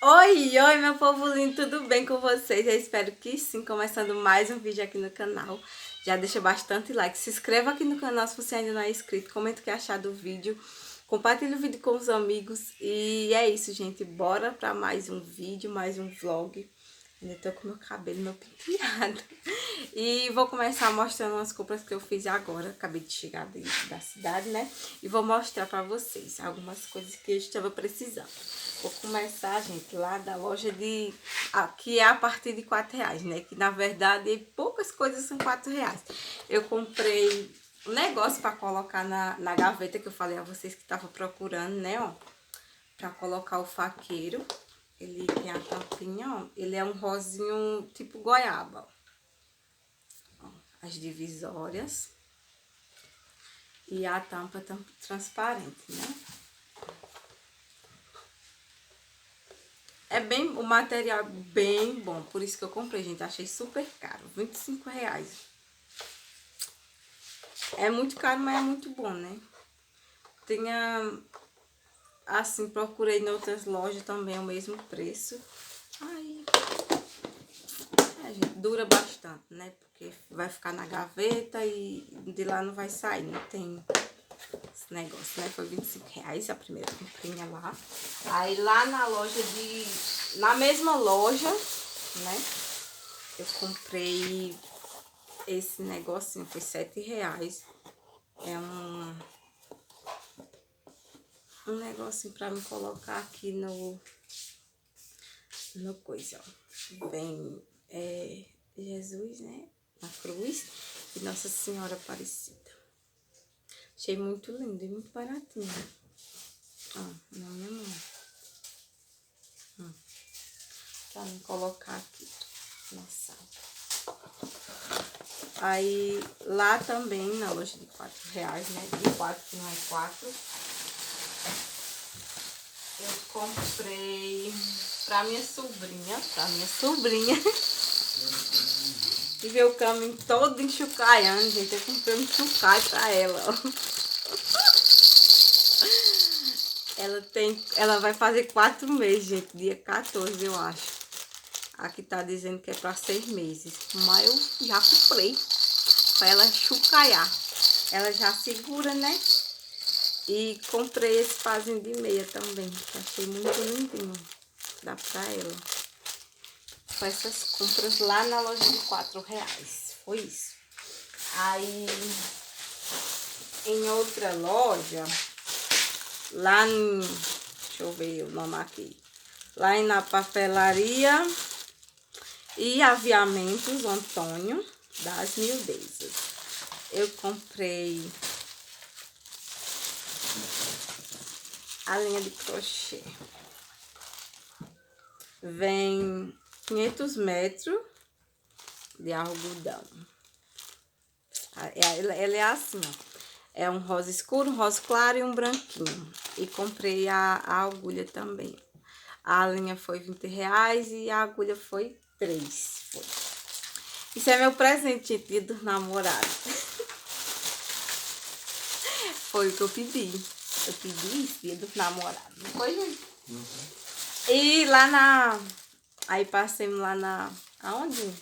Oi, oi, meu povo lindo, tudo bem com vocês? Eu espero que sim, começando mais um vídeo aqui no canal. Já deixa bastante like, se inscreva aqui no canal se você ainda não é inscrito, comenta o que achar do vídeo, compartilhe o vídeo com os amigos e é isso, gente, bora pra mais um vídeo, mais um vlog. Ainda tô com meu cabelo, meu penteado. E vou começar mostrando umas compras que eu fiz agora. Acabei de chegar da cidade, né? E vou mostrar pra vocês algumas coisas que eu estava precisando. Vou começar, gente, lá da loja de... que é a partir de R$4, né? Que na verdade poucas coisas são R$4. Eu comprei um negócio pra colocar na gaveta que eu falei a vocês que tava procurando, né? Ó, pra colocar o faqueiro. Ele tem a tampinha, ó. Ele é um rosinho tipo goiaba, ó. As divisórias. E a tampa transparente, né? É bem, o material é bem bom, por isso que eu comprei, gente. Achei super caro, R$25. É muito caro, mas é muito bom, né? Tinha, assim, procurei em outras lojas também o mesmo preço. Aí, gente, dura bastante, né? Porque vai ficar na gaveta e de lá não vai sair, não tem esse negócio, né? Foi R$25 a primeira comprinha lá. Aí lá na loja na mesma loja, né? Eu comprei esse negocinho, foi R$7. É um negocinho pra me colocar aqui no coisa, ó. Vem Jesus, né? Na cruz e Nossa Senhora Aparecida. Achei muito lindo e muito baratinho. Ó, na minha mão. Pra me colocar aqui na sala. Aí, lá também, na loja de R$4, né? De 4 que não é 4. Eu comprei pra minha sobrinha. E veio o caminho todo enxucaiando, gente. Eu comprei um enxucai pra ela, ó. Ela vai fazer 4 meses, gente. Dia 14, eu acho. Aqui tá dizendo que é pra 6 meses. Mas eu já comprei pra ela enxucaiar. Ela já segura, né? E comprei esse pazinho de meia também, que achei muito lindinho. Dá pra ela. Com essas compras lá na loja de R$4. Foi isso. Aí, em outra loja, lá em... Deixa eu ver o nome aqui. Lá na papelaria e aviamentos Antônio das Mildezas. Eu comprei a linha de crochê. Vem 500 metros de algodão. Ela é assim, ó. É um rosa escuro, um rosa claro e um branquinho. E comprei a agulha também. A linha foi R$20 e a agulha foi 3. Foi. Isso é meu presente, dia dos namorados. Foi o que eu pedi. Eu pedi isso, dia dos namorados. Não foi, gente? Uhum. E lá aí passemos lá aonde?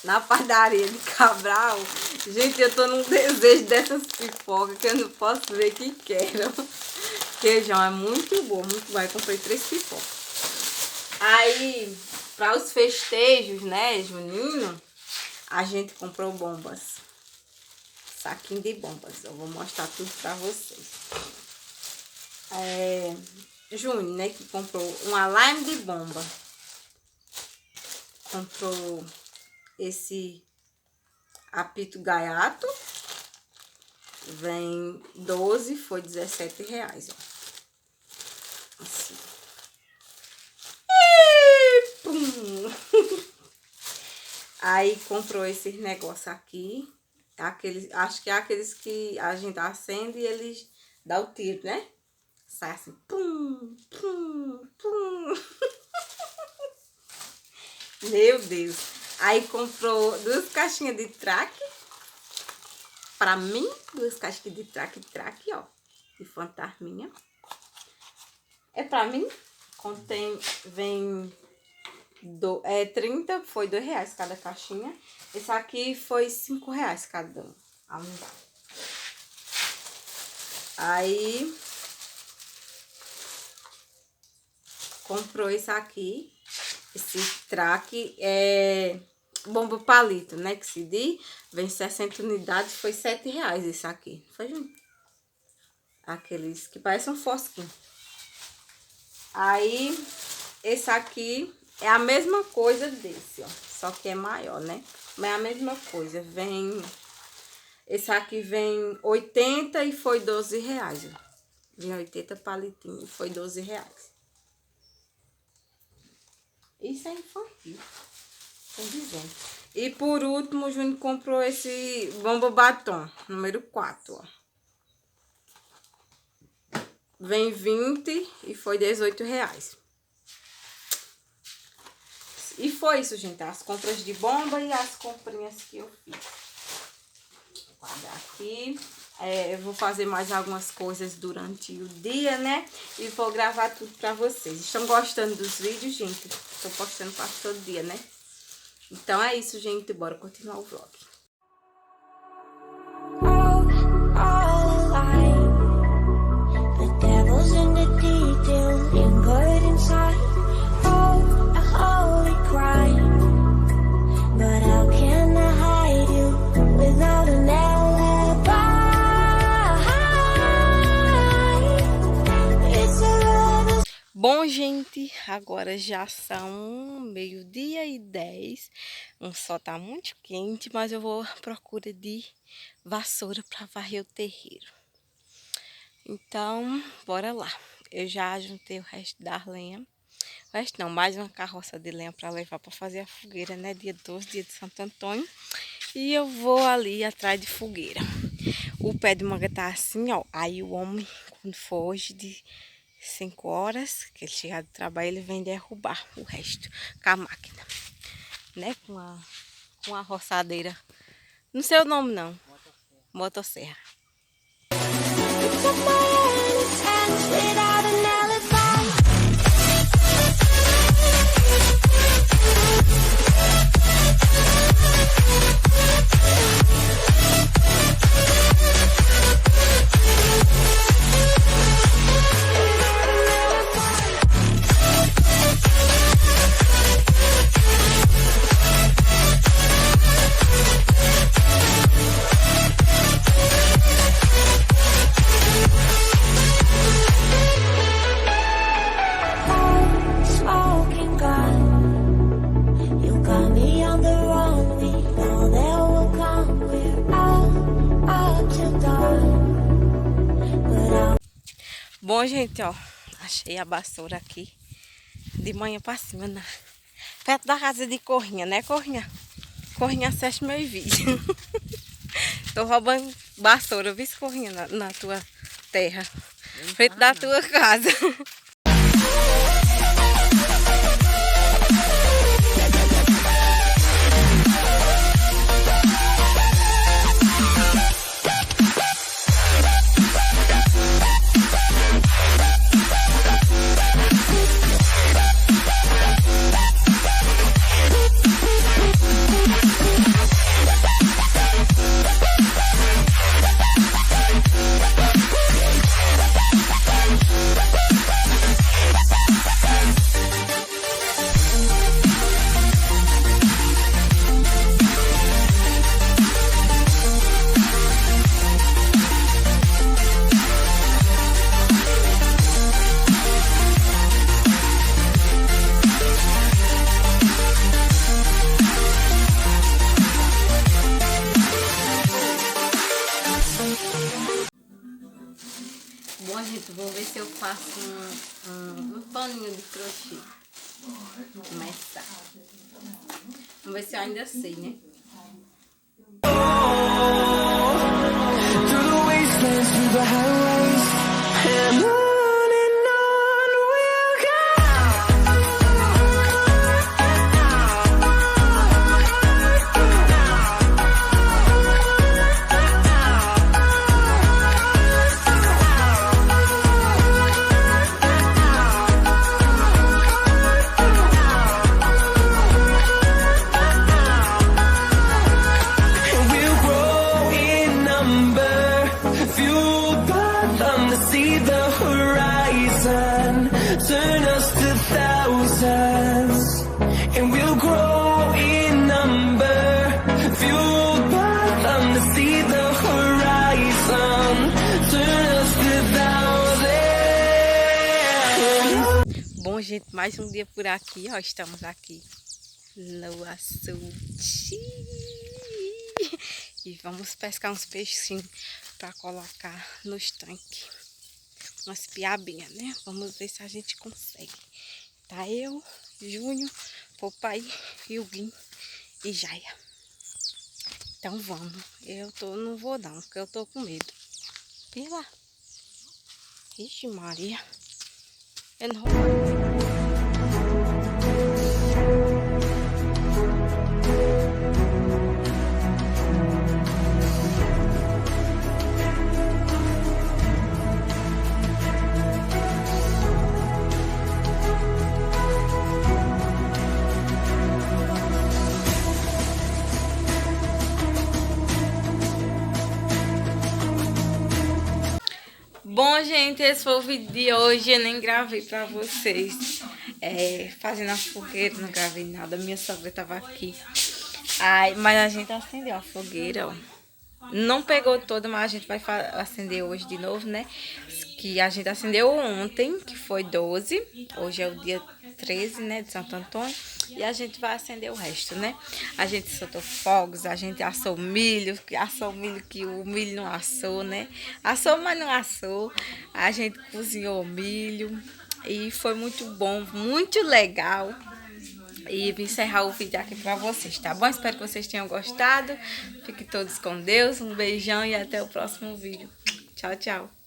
Na padaria de Cabral. Gente, eu tô num desejo dessas pipocas que eu não posso ver que quero. Queijão é muito bom, muito bom. Eu comprei 3 pipocas. Aí, para os festejos, né, junino, a gente comprou bombas. Saquinho de bombas. Eu vou mostrar tudo pra vocês. Júnior, né, que comprou um alarme de bomba. Comprou esse apito gaiato. Vem 12, foi R$17, ó. Assim. E, pum. Aí comprou esses negócios aqui. Acho que é aqueles que a gente acende e eles dão o tiro, né? Sai assim, pum, pum, pum. Meu Deus. Aí comprou 2 caixinhas de traque. Pra mim, 2 caixinhas de traque, ó. De fantasminha. É pra mim. vem 30, foi R$2 cada caixinha. Esse aqui foi R$5 cada um. Aí, comprou esse aqui, esse traque, bomba palito, né, que se diz, vem 60 unidades, foi R$7 esse aqui, foi junto. Aqueles que parecem um fosquinho. Aí, esse aqui é a mesma coisa desse, ó, só que é maior, né, mas é a mesma coisa, esse aqui vem 80 e foi R$12, ó. Vem 80 palitinhos e foi R$12. Isso é infantil, tô dizendo. E por último, o Júnior comprou esse bomba batom, número 4, ó. Vem 20 e foi R$18. E foi isso, gente, as compras de bomba e as comprinhas que eu fiz. Vou guardar aqui. Eu vou fazer mais algumas coisas durante o dia, né? E vou gravar tudo pra vocês. Estão gostando dos vídeos, gente? Estou postando quase todo dia, né? Então é isso, gente. Bora continuar o vlog. Bom, gente, agora já são 12h10. O sol tá muito quente, mas eu vou à procura de vassoura para varrer o terreiro. Então, bora lá. Eu já juntei o resto da lenha. O resto não, mais uma carroça de lenha para levar para fazer a fogueira, né? Dia 12, dia de Santo Antônio. E eu vou ali atrás de fogueira. O pé de manga tá assim, ó. Aí o homem, quando for hoje de 5 horas, que ele chegar do trabalho, ele vem derrubar o resto com a máquina, né? Com a roçadeira. Não sei o nome, não. Motosserra. Bom, gente, ó, achei a vassoura aqui de manhã pra cima, perto da casa de Corrinha, né, Corrinha? Corrinha, assiste meus vídeos. Tô roubando vassoura, viu, Corrinha, na tua terra, frente da tua casa. Bom, gente, vou ver se eu faço um paninho de crochê. Começar. Vamos ver se eu ainda sei, né? to grow in number, fueled by them to see the horizon, turn us to thousands. Bom, gente, mais um dia por aqui, ó, estamos aqui no açude e vamos pescar uns peixinhos para colocar nos tanques, umas piabinhas, né? Vamos ver se a gente consegue. Tá eu, Júnior, Papai, Huguinho e Jaia. Então vamos. Não vou não, porque eu tô com medo. Pela. Ixi, Maria. Eu não vou. Bom, gente, esse foi o vídeo de hoje. Eu nem gravei pra vocês. Fazendo a fogueira, não gravei nada. Minha sogra tava aqui. Ai, mas a gente acendeu a fogueira, ó. Não pegou toda, mas a gente vai acender hoje de novo, né? Que a gente acendeu ontem, que foi 12. Hoje é o dia 13, né, de Santo Antônio. E a gente vai acender o resto, né? A gente soltou fogos, a gente assou milho que o milho não assou, né? Assou, mas não assou. A gente cozinhou milho e foi muito bom, muito legal. E vou encerrar o vídeo aqui pra vocês, tá bom? Espero que vocês tenham gostado. Fiquem todos com Deus. Um beijão e até o próximo vídeo. Tchau, tchau.